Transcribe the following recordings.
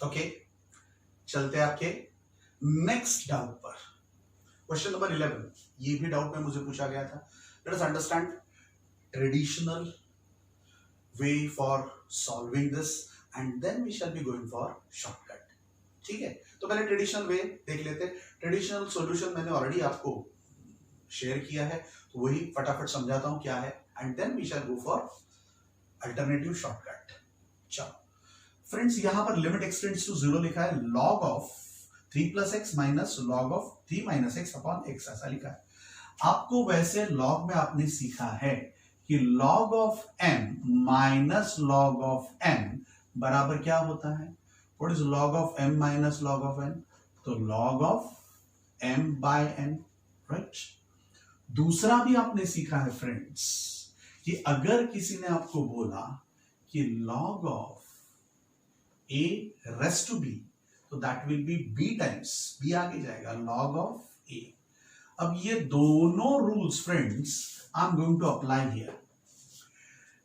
Okay, चलते हैं आपके नेक्स्ट डाउट पर। क्वेश्चन नंबर 11, ये भी डाउट में मुझे पूछा गया था। Let us understand traditional way for solving this and then we shall be going for shortcut. ठीक है, तो पहले ट्रेडिशनल वे देख लेते हैं। ट्रेडिशनल सॉल्यूशन मैंने ऑलरेडी आपको शेयर किया है, तो वही फटाफट समझाता हूं क्या है, and then we shall go for alternative shortcut. चलो फ्रेंड्स, यहां पर लिमिट एक्सटेंड्स टू 0 लिखा है, log of 3 plus x minus log of 3 minus x upon x, ऐसा लिखा है। आपको वैसे लॉग में आपने सीखा है कि log of m minus log of n बराबर क्या होता है? What is log of m minus log of n? तो log of m by n, right. दूसरा भी आपने सीखा है फ्रेंड्स कि अगर किसी ने आपको बोला कि log of a raised to b, तो that will be b times, b आगे जाएगा, लॉग ऑफ a। अब ये दोनों rules friends I am going to apply here.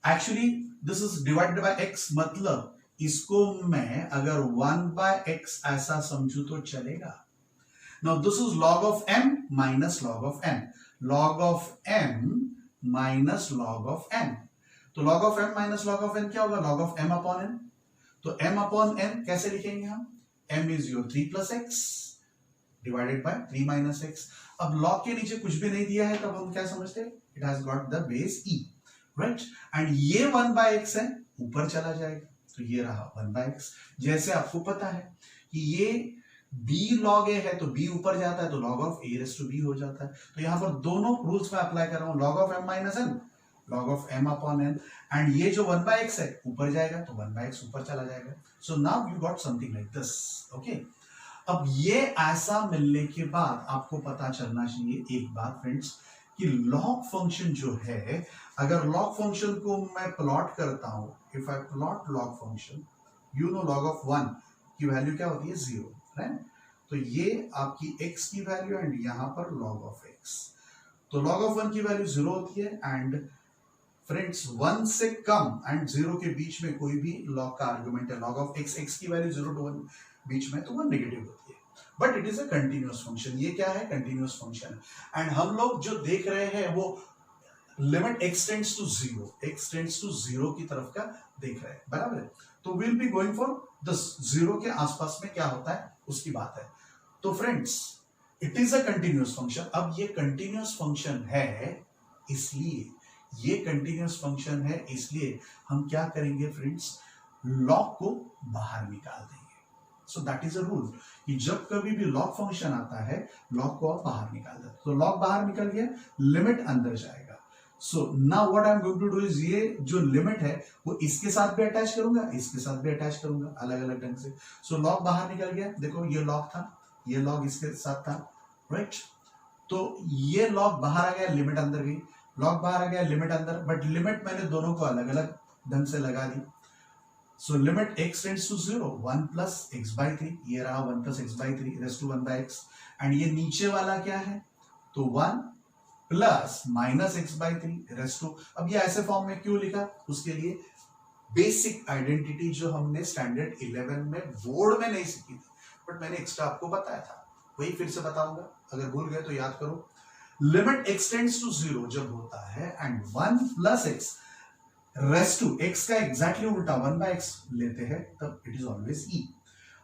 Actually this is divided by x, मतलब इसको मैं अगर 1 बाय x ऐसा समझू तो चलेगा। Now this is log of m minus log of n, log of m minus log of n। तो log of m minus log of n क्या होगा? Log of m upon n। तो m upon n कैसे लिखेंगे हम? m is your 3 plus x divided by 3 minus x. अब log के नीचे कुछ भी नहीं दिया है, तब हम क्या समझते हैं? It has got the base e, right. And ये 1 बाय x है, ऊपर चला जाएगा, तो ये रहा 1 बाय x। जैसे आपको पता है कि ये b log a है, तो b ऊपर जाता है, तो log of a raise to b हो जाता है। तो यहां पर दोनों रूल्स में अप्लाई कर रहा हूं, log of m minus n, log of m upon n, and ये जो 1 बाय x है ऊपर जाएगा, तो 1 बाय x ऊपर चला जाएगा। So now you got something like this, okay. अब ये ऐसा मिलने के बाद आपको पता चलना चाहिए एक बात फ्रेंड्स, कि लॉग फंक्शन जो है, अगर लॉग फंक्शन को मैं प्लॉट करता हूं, if I plot log function, you know log of 1 की वैल्यू क्या होती है? 0, राइट। तो ये आपकी x की वैल्यू एंड यहां पर log ऑफ x। तो log ऑफ 1 की वैल्यू 0 होती है, एंड फ्रेंड्स 1 से कम एंड 0 के बीच में कोई भी log का आर्गुमेंट है, log ऑफ x की वैल्यू 0 to 1 बीच में, तो वो नेगेटिव होती है। But it is a continuous function. ये क्या है? कंटिन्यूअस फंक्शन है। एंड हम लोग जो देख रहे हैं वो लिमिट x टेंड्स टू 0 की तरफ का देख रहे हैं, बराबर है। तो will be going for this 0 के आसपास में क्या होता है उसकी बात है। तो friends it is a continuous function. अब ये कंटिन्यूअस फंक्शन है, इसलिए ये कंटिन्यूअस फंक्शन है, इसलिए हम क्या करेंगे फ्रेंड्स? लॉग को बाहर निकाल देंगे। सो दैट इज अ रूल कि जब कभी भी लॉग फंक्शन आता है, लॉग को आप बाहर निकाल देते। तो लॉग बाहर निकल गया, लिमिट अंदर जाएगा। So now what I am going to do is, ये जो लिमिट है वो इसके साथ भी अटैच करूंगा, इसके साथ भी अटैच करूंगा, अलग अलग ढंग से। सो लॉग बाहर निकल गया, देखो ये लॉग था, ये लॉग इसके साथ था, राइट। तो ये लॉग बाहर आ गया, लिमिट अंदर गई, लॉग बाहर आ गया, लिमिट अंदर, बट लिमिट मैंने दोनों को अलग अलग ढंग से लगा दी। So limit x tends to 0, 1 plus X by 3, ये रहा 1 plus X by 3 raise to 1 by X, and ये नीचे वाला क्या है? तो 1 plus minus X by 3 raise to. अब ये ऐसे फॉर्म में क्यों लिखा? उसके लिए बेसिक आइडेंटिटी जो हमने स्टैंडर्ड 11 में बोर्ड में नहीं सीखी थी, बट मैंने एक्स्ट्रा आपको बताया था, वही फिर से बताऊंगा, अगर भूल गए तो याद करो। लिमिट x टेंड्स टू 0 जब होता है and 1 plus x raise to x का एग्जैक्टली उल्टा 1 बाय x लेते हैं, तब इट इज ऑलवेज e।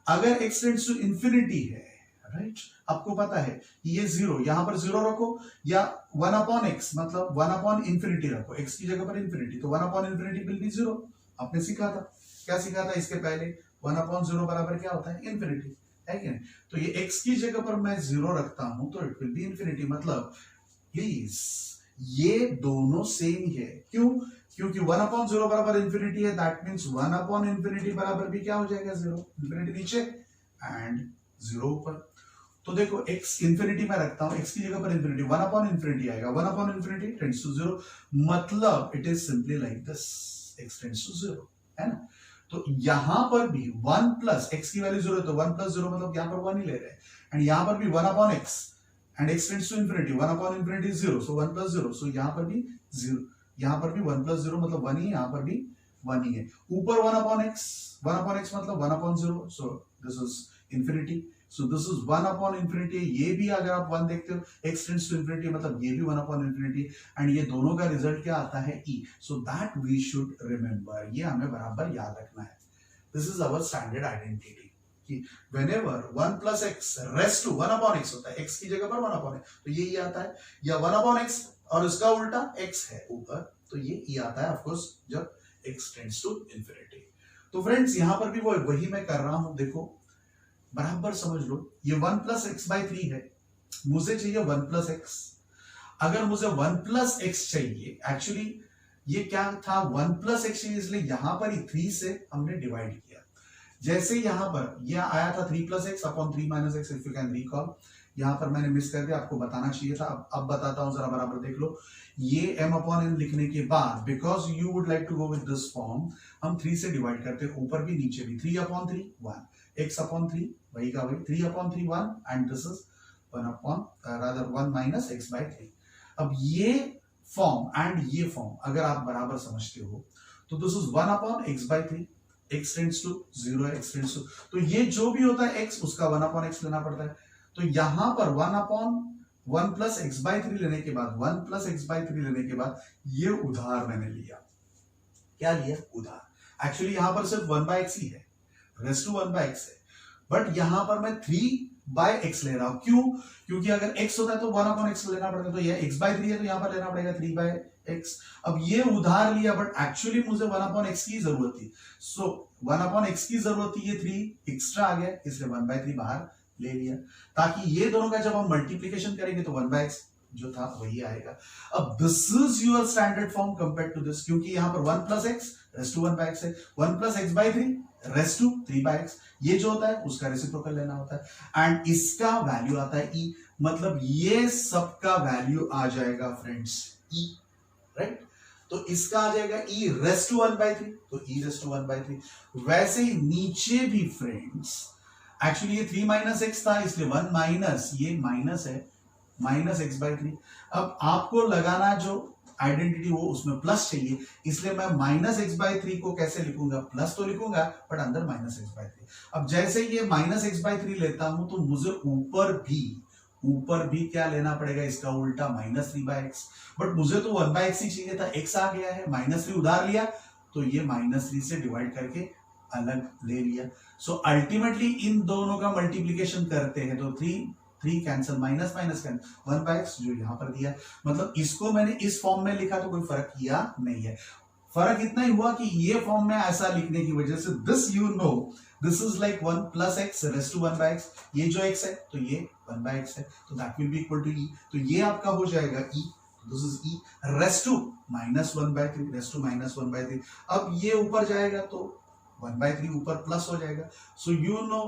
अगर x टेंड्स टू इंफिनिटी है, राइट, आपको पता है ये 0, यहां पर 0 रखो, या 1 अपॉन x मतलब 1 अपॉन इंफिनिटी रखो, x की जगह पर इंफिनिटी, तो 1 अपॉन इंफिनिटी विल बी 0। आपने सीखा था, क्या सीखा था इसके पहले? 1 अपॉन 0 बराबर क्या होता है? इंफिनिटी, है कि नहीं? तो ये x की जगह पर मैं 0 रखता हूं, तो इट विल बी इंफिनिटी। मतलब प्लीज ये दोनों सेम ही है, क्यों? क्योंकि 1 अपॉन 0 बराबर इंफिनिटी है, दैट मींस 1 अपॉन इंफिनिटी बराबर भी क्या हो जाएगा? 0। इंफिनिटी नीचे एंड 0 ऊपर। तो देखो x इंफिनिटी में रखता हूं, x की जगह पर इंफिनिटी, 1 अपॉन इंफिनिटी आएगा, 1 अपॉन इंफिनिटी टेंड्स टू 0, मतलब it is simply like this, x tends to 0, है ना। तो यहां पर भी 1 प्लस x की वैल्यू 0 है, तो 1 प्लस 0 मतलब यहां पर 1 ही ले रहे हैं, एंड यहां पर भी 1 upon x and x tends to infinity, 1 upon infinity 0, so 1 plus 0, so यहां पर भी 0, यहां पर भी 1 प्लस 0 मतलब 1 ही, यहां पर भी वन ही है, ऊपर 1/x मतलब 1/0, सो this is infinity, so this is 1/infinity। ये भी अगर आप 1 देखते हो, x टेंड्स टू इंफिनिटी मतलब ये भी 1/infinity, एंड ये दोनों का रिजल्ट क्या आता है e, so that we should remember, ये हमें बराबर याद रखना है। This is our standard identity कि whenever 1 plus x raised to 1/x होता है, x की जगह पर 1/x, तो ये e आता है, या 1/x और इसका उल्टा x है ऊपर, तो ये e आता है ऑफ कोर्स जब x टेंड्स टू इंफिनिटी। तो फ्रेंड्स यहां पर भी वही मैं कर रहा हूं, देखो बराबर समझ लो, ये 1 plus x/3 है, मुझे चाहिए 1 plus x। अगर मुझे 1 plus x चाहिए, एक्चुअली ये क्या था 1 plus x चाहिए, इसलिए यहां पर ही 3 से हमने डिवाइड किया। जैसे यहां पर यह आया था 3 plus x upon 3 minus x, if you can recall, यहां पर मैंने मिस कर दिया, आपको बताना चाहिए था, अब बताता हूं, जरा बराबर देख लो। ये m/n लिखने के बाद, because you would like to go with this form, हम 3 से डिवाइड करते हैं, ऊपर भी नीचे भी, 3/3 1, x/3 वही का वही, 3/3 1, and this is 1 minus x/3। अब ये फॉर्म एंड ये फॉर्म अगर आप बराबर समझते हो, तो this is 1/x/3, x tends to 0, x tends to, तो ये जो भी होता है x, उसका 1/x लेना पड़ता है। तो यहां पर 1 plus x/3 लेने के बाद, 1 plus x/3 लेने के बाद, ये उधार मैंने लिया। क्या लिया? उधार। एक्चुअली यहां पर सिर्फ 1/x ही है, रेस्ट टू 1/x है, बट यहां पर मैं 3/x ले रहा हूं। क्यों? क्योंकि अगर x होता है तो 1/x लेना पड़ता है, तो ये x/3 है तो यहां पर लेना पड़ेगा 3/x। अब ये उधार लिया, बट एक्चुअली मुझे 1/x की जरूरत थी, सो 1/x की जरूरत थी, ये 3 एक्स्ट्रा आ गया, इसलिए 1/3 बाहर ले लिया, ताकि ये दोनों का जब हम मल्टीप्लीकेशन करेंगे तो 1/x जो था वही आएगा। अब this is your standard form compare to this, क्योंकि यहां पर 1 plus x raised to 1/x है, 1 plus x/3 rest to 3/x, ये जो होता है उसका रेसिप्रोकल लेना होता है, एंड इसका वैल्यू आता है e, मतलब ये सबका वैल्यू आ जाएगा फ्रेंड्स e, राइट? तो इसका आ जाएगा e रेस्ट टू 1/3, तो e रेस्ट टू 1/3। वैसे ही नीचे भी फ्रेंड्स, एक्चुअली ये 3 minus x था, इसलिए 1 माइनस, ये माइनस है, माइनस x/3। अब आपको लगाना जो आइडेंटिटी वो उसमें प्लस चाहिए, इसलिए मैं माइनस x/3 को कैसे लिखूंगा, प्लस तो लिखूंगा बट अंदर माइनस x/3। अब जैसे ये माइनस x/3 लेता हूं, तो मुझे ऊपर भी क्या लेना पड़ेगा, इसका उल्टा -3/x, बट मुझे तो 1/x ही चाहिए था, x आ गया है, -3 उधार लिया, तो ये -3 से डिवाइड करके अलग ले लिया। सो अल्टीमेटली इन दोनों का मल्टीप्लीकेशन करते हैं तो 3 कैंसिल, माइनस कैंसिल, 1/x जो यहां पर दिया, मतलब इसको मैंने इस फॉर्म में लिखा तो कोई फर्क किया नहीं है। फर्क इतना ही हुआ कि ये फॉर्म में ऐसा लिखने की वजह से this you know this is like 1 plus x raised to 1/x, ये जो x है तो ये 1/x है, तो that will be equal to e, तो ये आपका हो जाएगा e, this is e raised to -1/3, raised to -1/3। अब ये ऊपर जाएगा तो 1/3 ऊपर प्लस हो जाएगा, so you know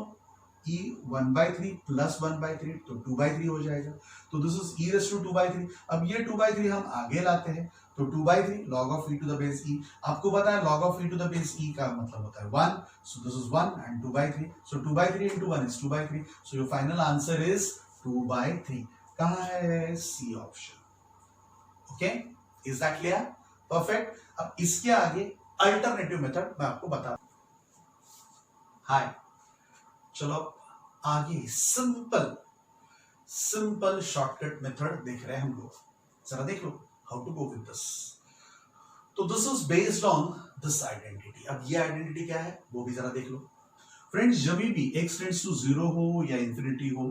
e 1/3 plus 1/3 तो 2/3 हो जाएगा, तो this is e raised to 2/3। अब ये 2/3 हम आगे लाते हैं, तो 2/3 log of e to the base e, आपको पता है log of e to the base e का मतलब होता है 1, so this is 1 and 2/3, so 2/3 into 1 is 2/3, so your final answer is 2/3। कहाँ है? C option. Okay, is that clear? Perfect. अब इसके आगे अल्टरनेटिव मेथड मैं आपको बता, हाय चलो आगे सिंपल शॉर्टकट मेथड देख रहे हैं हम लोग, जरा देख लो how to go with this. तो this is based on this identity. अब ये आइडेंटिटी क्या है वो भी जरा देख लो फ्रेंड्स। जब भी x टेंड्स टू 0 हो या इंफिनिटी हो,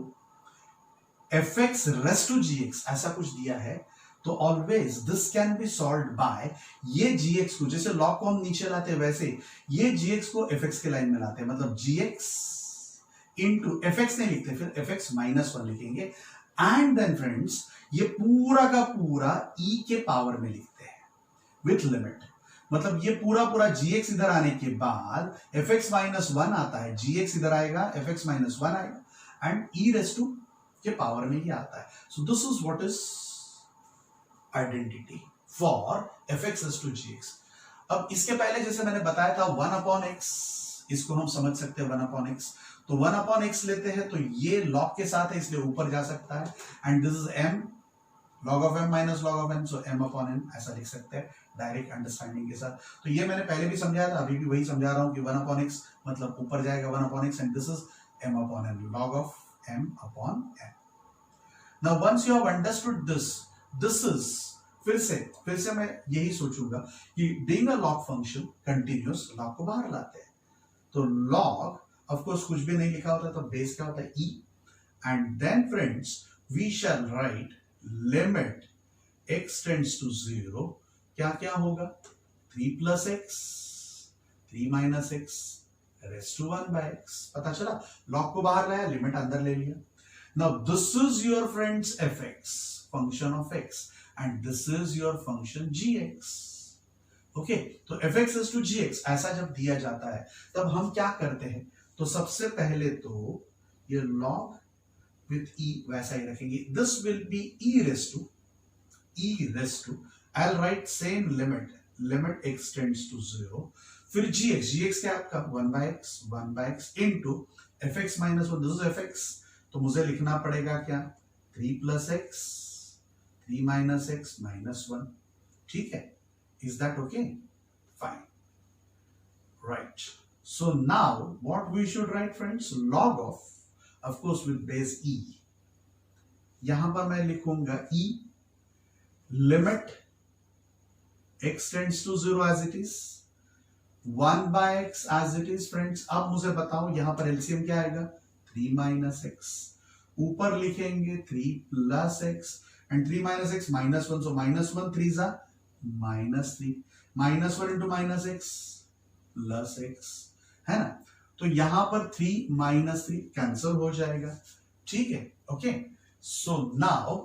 fx रेस्ट टू gx ऐसा कुछ दिया है, तो always this can be solved by, ये gx को जैसे लॉग को हम नीचे लाते हैं वैसे ये gx को fx के लाइन में लाते हैं, मतलब gx इंटू fx नहीं लिखते, फिर fx -1 लिखेंगे, एंड देन फ्रेंड्स ये पूरा का पूरा e के पावर में लिखते हैं विथ लिमिट, मतलब ये पूरा gx इधर आने के बाद fx -1 आता है, gx इधर आएगा, fx -1 आएगा, एंड e रेस्ट टू के पावर में ही आता है। So this is what is identity for fx raised to gx। अब इसके पहले जैसे मैंने बताया था 1/x, इसको हम समझ सकते हैं 1/x, तो 1/x लेते हैं तो ये लॉग के साथ है इसलिए ऊपर जा सकता है, and this is m log of m minus log of n, so m upon n ऐसा लिख सकते हैं डायरेक्ट अंडरस्टैंडिंग के साथ। तो ये मैंने पहले भी समझाया था, अभी भी वही समझा रहा हूँ कि 1 अपॉन x मतलब ऊपर जाएगा 1 upon x, and this is m upon n, log of m upon n। Now once you have understood this is, फिर से मैं यही सोचूंगा कि being a log function continuous, log को बाहर लाते हैं, तो log ऑफ कोर्स कुछ भी नहीं लिखा होता, तो बेस क्या होता है e, and then friends we shall write limit x tends to 0, क्या क्या होगा 3 plus x 3 minus x raised to 1 by x। पता चला, log को बाहर लाया, लिमिट अंदर ले लिया। Now this is your friends fx, function of x, and this is your function gx। Okay, तो fx इज टू gx ऐसा जब दिया जाता है तब हम क्या करते हैं, तो सबसे पहले तो ये log with e वैसा ही रखेंगे, this will be e raised to, I'll write same limit x tends to 0, फिर gx क्या आपका 1 by x into fx minus 1, this is fx, तो मुझे लिखना पड़ेगा क्या 3 plus x 3 minus x minus 1, ठीक है, is that okay? Fine, right, so now what we should write friends, log of course with base e, यहां पर मैं लिखूंगा e limit x tends to 0 as it is, 1 by x as it is friends। अब मुझे बताओ यहां पर LCM क्या आएगा 3 minus x, ऊपर लिखेंगे 3 plus x, and 3 minus x minus 1, so minus 1 3s are -3, minus 1 into minus x plus x, है ना, तो यहां पर 3 minus 3 कैंसिल हो जाएगा, ठीक है, okay. So now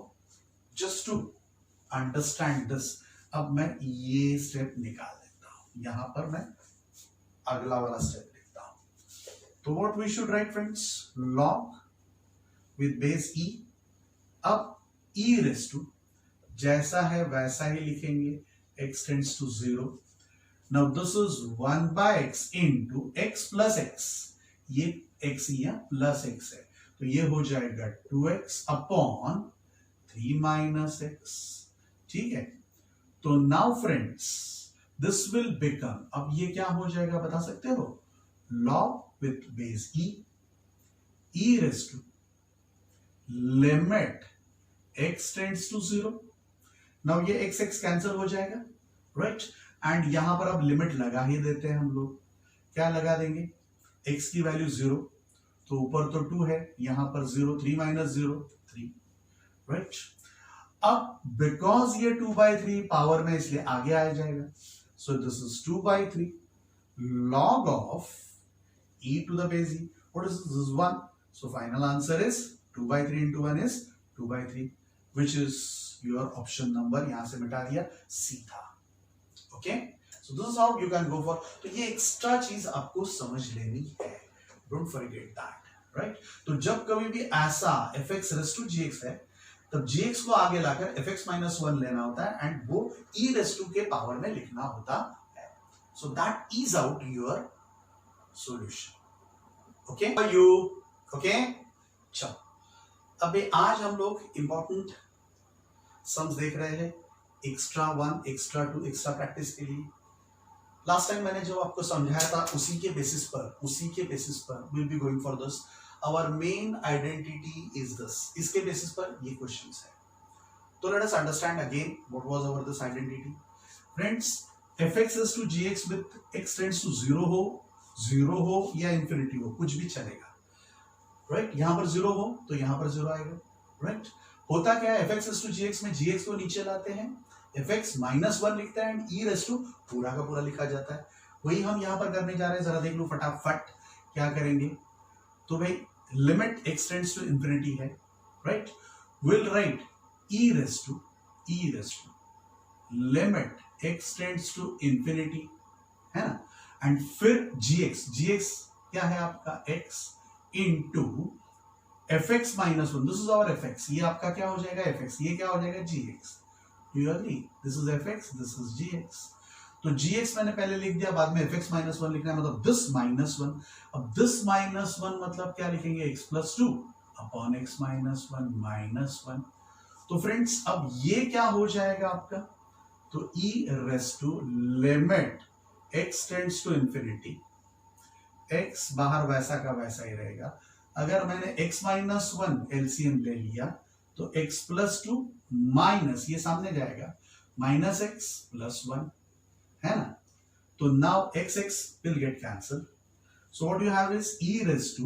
just to understand this, अब मैं ये स्टेप निकाल देता हूं, यहां पर मैं अगला वाला स्टेप लिखता हूं। तो what we should write friends, log with base e, अब e रेज टू जैसा है वैसा ही लिखेंगे, x tends to 0, now this is 1 by x into x plus x, ये x या plus x है, तो ये हो जाएगा 2x अपॉन 3 minus x, ठीक है। तो now friends this will become, अब ये क्या हो जाएगा बता सकते हो, log with base e raised to limit x tends to 0, now ये x कैंसिल हो जाएगा, राइट, एंड यहां पर अब लिमिट लगा ही देते हैं हम लोग, क्या लगा देंगे, x की वैल्यू 0, तो ऊपर तो 2 है, यहां पर 0, 3 minus 0 3, राइट। अब बिकॉज ये 2 by 3 पावर में इसलिए आगे आ जाएगा, सो this is 2 by 3 log of e to the base e, what is this is 1, so final answer is 2 by 3 into 1 is 2 by 3, which is your option number, यहां से मिटा दिया सीधा, okay. So this is how you can go for, तो ये extra चीज आपको समझ लेनी है, डोंट फॉरगेट दैट, राइट। तो जब कभी भी ऐसा fx रेज टू gx है, तब gx को आगे लाकर fx minus 1 लेना होता है, एंड वो e रेज टू के पावर में लिखना होता है, सो that is out your solution, okay you, okay. चलो अभी आज हम लोग इंपॉर्टेंट सम्स देख रहे हैं, एक्स्ट्रा 1 एक्स्ट्रा 2 एक्स्ट्रा प्रैक्टिस के लिए। लास्ट टाइम मैंने जो आपको समझाया था उसी के बेसिस पर will be going for this, our main identity is this, इसके बेसिस पर ये क्वेश्चंस है। तो let us understand again what was our this identity friends, fx is to gx with x tends to 0 हो या infinity हो, कुछ भी चलेगा, राइट। यहां पर 0 हो तो यहां पर 0 आएगा, राइट। होता क्या है, fx is to gx में gx को नीचे लाते हैं, fx minus 1 लिखता है, एंड e रेज टू पूरा का पूरा लिखा जाता है, वही हम यहां पर करने जा रहे हैं, जरा देख लो फटाफट क्या करेंगे। तो भाई limit x tends to infinity है, right, will right e raise to limit x tends to infinity, है ना, एंड फिर gx क्या है आपका x into fx minus 1, this is our fx, ये आपका क्या हो जाएगा fx, ये क्या हो जाएगा gx, clearly this is fx, this is gx। तो gx मैंने पहले लिख दिया, बाद में fx minus 1 लिखना है, मतलब this minus 1, अब this minus 1 मतलब क्या लिखेंगे x plus 2 upon x minus 1 minus 1, तो फ्रेंड्स अब ये क्या हो जाएगा आपका, तो e raise to limit x tends to infinity, x बाहर वैसा का वैसा ही रहेगा। अगर मैंने x माइनस वन एलसीएम ले लिया तो x प्लस टू माइनस ये सामने जाएगा माइनस एक्स प्लस वन, है ना। तो now x will get cancelled, so what you have is e raised to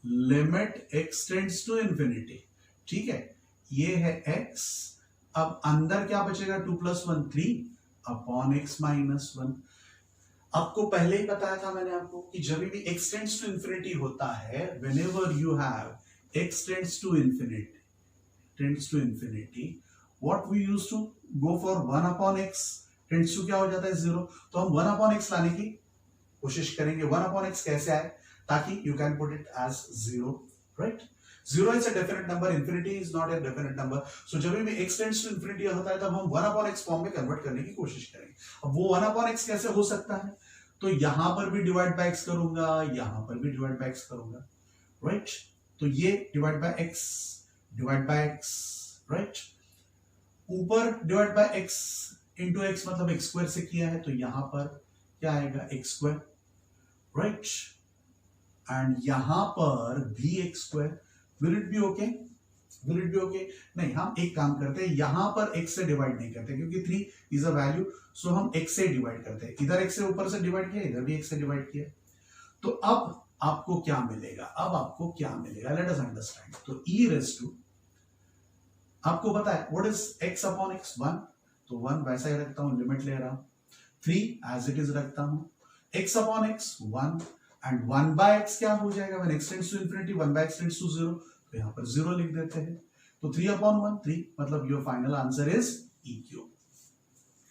limit x tends to infinity, ठीक है, ये है x। अब अंदर क्या बचेगा, 2 plus 1 3 upon x minus one. आपको पहले ही बताया था मैंने आपको कि जब भी x टेंड्स टू इंफिनिटी होता है, whenever you have x tends to infinity, what we used to go for 1 upon x tends to क्या हो जाता है 0, तो हम 1 upon x लाने की कोशिश करेंगे। 1 upon x कैसे आए, ताकि you can put it as 0, right? 0 is a definite number, infinity is not a definite number. So जब भी x tends to infinity होता है तब हम 1 upon x फॉर्म में कन्वर्ट करने की कोशिश करेंगे। अब वो 1 upon x कैसे हो सकता है, तो यहां पर भी डिवाइड बाय x करूंगा, यहां पर भी डिवाइड बाय x करूंगा, राइट? तो ये डिवाइड बाय x, राइट? ऊपर divide by x into x मतलब x स्क्वायर से किया है, तो यहां पर क्या आएगा x स्क्वायर, राइट? एंड यहां पर भी x square. Will it be okay, will it be okay? नहीं, हम एक काम करते हैं, यहां पर x से डिवाइड नहीं करते क्योंकि 3 इज अ वैल्यू, सो हम x से डिवाइड करते हैं। इधर x से ऊपर से डिवाइड किया, इधर भी x से डिवाइड किया। तो अब आपको क्या मिलेगा, अब आपको क्या मिलेगा, लेट अस अंडरस्टैंड। तो e रेज़ टू, आपको पता है what is x upon x, 1, तो 1 वैसा ही रखता हूं, लिमिट ले रहा हूं। 3 एज इट इज रखता हूं। x upon x 1 and 1 by x क्या हो जाएगा, when x tends to infinity 1 by x tends to 0, तो यहां पर 0 लिख देते हैं। तो 3 अपॉन 1 3, मतलब your final answer is e cube.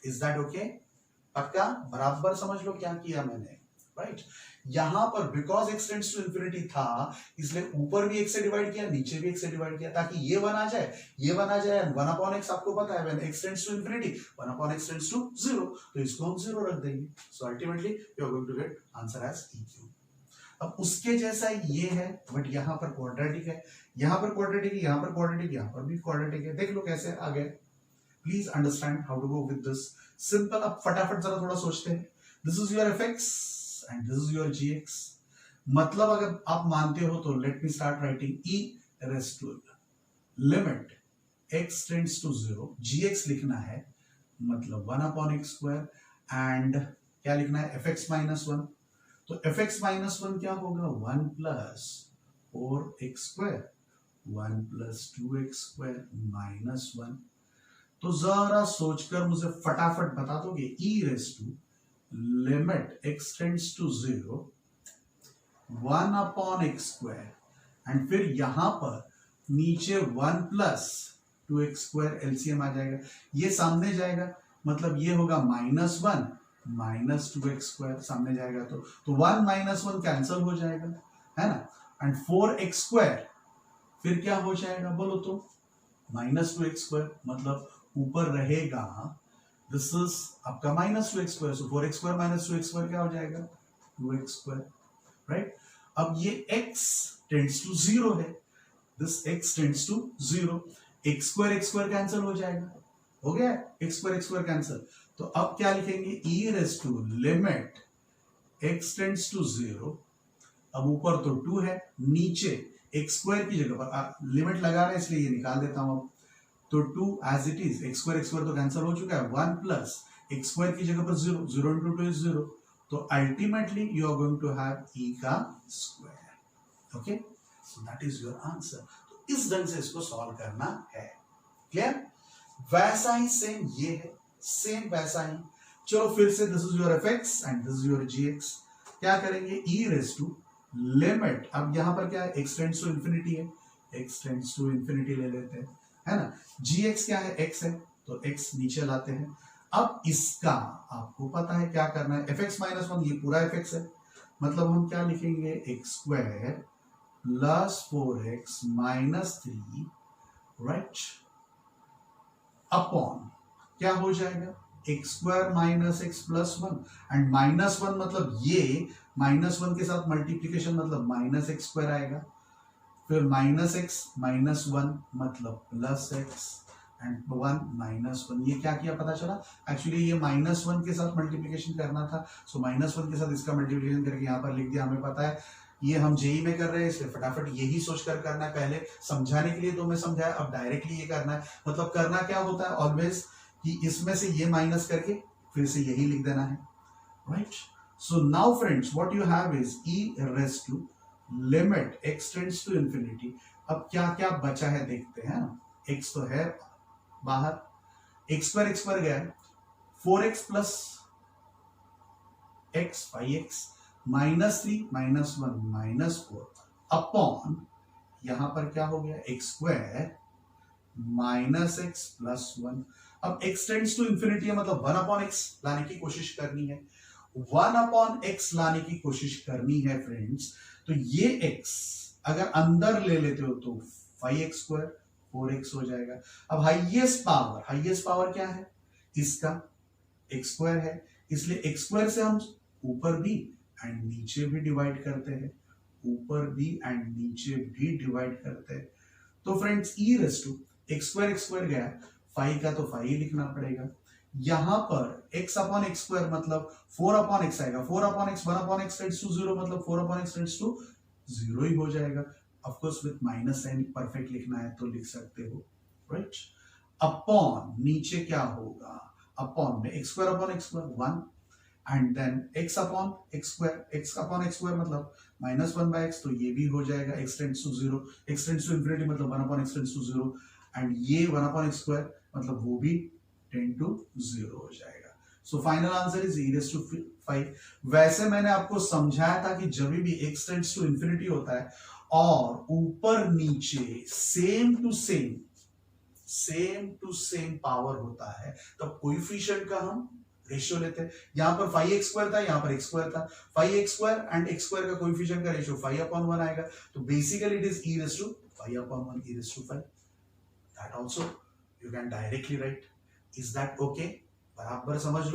Is that okay? पक्का? बराबर समझ लो क्या किया मैंने, राइट? यहां पर because x tends to infinity था, इसलिए ऊपर भी x से डिवाइड किया, नीचे भी x से डिवाइड किया, ताकि ये 1 आ जाए, ये 1 आ जाए। 1 अपॉन x आपको पता है, when x tends to infinity 1 upon x tends to 0, तो इसको हम 0 रख देंगे। So ultimately you are going to get answer as e cube. अब उसके जैसा ये है, बट यहां पर क्वाड्रेटिक है, यहां पर क्वाड्रेटिक है, यहां पर क्वाड्रेटिक, यहां पर भी क्वाड्रेटिक है। देख लो कैसे आ गए। Please understand how to go with this. Simple. अब फटाफट जरा थोड़ा सोचते हैं। This is your fx and this is your gx। मतलब अगर आप मानते हो तो let me start writing e raise to limit x tends to 0, gx लिखना है, मतलब 1 अपॉन x स्क्वायर, एंड क्या लिखना है, fx माइनस 1। तो fx माइनस 1 क्या होगा, 1 plus 4x square 1 plus 2x square minus 1। तो जरा सोचकर मुझे फटाफट बता दोगे, e raise to limit x tends to 0 1 upon x square, and फिर यहां पर नीचे 1 प्लस 2x स्क्वायर, एलसीएम आ जाएगा, ये सामने जाएगा, मतलब ये होगा माइनस 1 माइनस 2x स्क्वायर, सामने जाएगा तो 1 माइनस 1 कैंसिल हो जाएगा, है ना। एंड 4x स्क्वायर फिर क्या हो जाएगा बोलो तो, माइनस 2x स्क्वायर, मतलब ऊपर रहेगा, दिस इज आपका माइनस 2x स्क्वायर, सो 4x square minus 2x square क्या हो जाएगा, 2x स्क्वायर, राइट। अब ये x टेंड्स टू 0 है, this x tends to 0, x square cancel हो जाएगा, हो गया x स्क्वायर कैंसिल। तो अब क्या लिखेंगे, e raise to limit x tends to 0, अब ऊपर तो 2 है, नीचे x स्क्वायर की जगह पर लिमिट लगा रहे हैं इसलिए ये निकाल देता हूं। अब तो 2 as it is, x square तो कैंसिल हो चुका है, 1 प्लस x स्क्वायर की जगह पर 0, 0 into 2 is 0, तो ultimately you are going to have e का square. Okay, so that is your answer. तो इस ढंग से इसको सॉल्व करना है, क्लियर? वैसा ही सेम ये है, सेम वैसा ही। चलो फिर से, this is your fx and this is your gx। क्या करेंगे, e रेज़ टू लिमिट, अब यहां पर क्या है, x टेंड्स टू इंफिनिटी है, x टेंड्स टू इंफिनिटी ले लेते हैं, है ना। gx क्या है, x है, तो x नीचे लाते हैं। अब इसका आपको पता है क्या करना है, fx माइनस 1, ये पूरा fx है, मतलब हम क्या लिखेंगे, x square plus 4x minus 3, right, upon क्या हो जाएगा, x square minus x plus 1, and minus 1 मतलब ये माइनस 1 के साथ मल्टीप्लीकेशन, मतलब माइनस x स्क्वायर आएगा, फिर माइनस x माइनस 1 मतलब प्लस x, एंड 1 -1। ये क्या किया पता चला, एक्चुअली ये -1 के साथ मल्टीप्लीकेशन करना था, सो -1 के साथ इसका मल्टीप्लीकेशन करके यहाँ पर लिख दिया। हमें पता है ये हम जेई में कर रहे हैं, इसलिए फटाफट यही सोचकर करना है। पहले समझाने के लिए तो मैं समझाया, अब डायरेक्टली ये करना है। मतलब करना क्या होता है ऑलवेज कि इसमें से ये माइनस करके फिर से यही लिख देना है, right. So now friends what you have is e raise to limit x tends to infinity. अब क्या क्या बचा है देखते हैं। x तो है बाहर, x स्क्वायर गया है, 4x plus x 5x -3 -1 -4 upon यहां पर क्या हो गया x स्क्वायर -x प्लस 1। अब x टेंड्स टू इंफिनिटी है, मतलब 1 अपॉन x लाने की कोशिश करनी है। 1 अपॉन x लाने की कोशिश करनी है फ्रेंड्स, तो ये x अगर अंदर ले लेते हो तो 5x स्क्वायर 4x हो जाएगा। अब हाईएस्ट पावर क्या है इसका, x स्क्वायर है, इसलिए x स्क्वायर से हम ऊपर भी एंड नीचे भी डिवाइड करते हैं, ऊपर भी एंड नीचे भी डिवाइड करते हैं। तो friends e raise to x square गया, 5 का तो 5 ही लिखना पड़ेगा। यहां पर x अपॉन x स्क्वायर मतलब 4 अपॉन x आएगा, 4 upon x 1 upon x tends to 0 मतलब 4 अपॉन x टेंड्स टू 0 ही हो जाएगा। Of course with minus sign perfect लिखना है तो लिख सकते हो, राइट। अपॉन नीचे क्या होगा, अपॉन में x square upon x square 1 and then x upon x square मतलब -1/x, तो ये भी हो जाएगा x tends to 0, x tends to infinity मतलब 1 upon x tends to 0 and ये 1 अपॉन x स्क्वायर मतलब वो भी टेंड टू 0 हो जाएगा। So final answer is e raise to 5। वैसे मैंने आपको समझाया था कि जब भी x टेंड्स टू इंफिनिटी होता है और ऊपर नीचे सेम टू सेम पावर होता है, तब कोएफिशिएंट का हम रेशियो लेते हैं। यहां पर 5x स्क्वायर था, यहां पर x स्क्वायर था, 5x square and x square का कोएफिशिएंट का रेशियो 5/1 आएगा, तो basically it is e raise to 5/1 e raise to 5। That also you can directly write. Is that okay? बराबर समझ लो।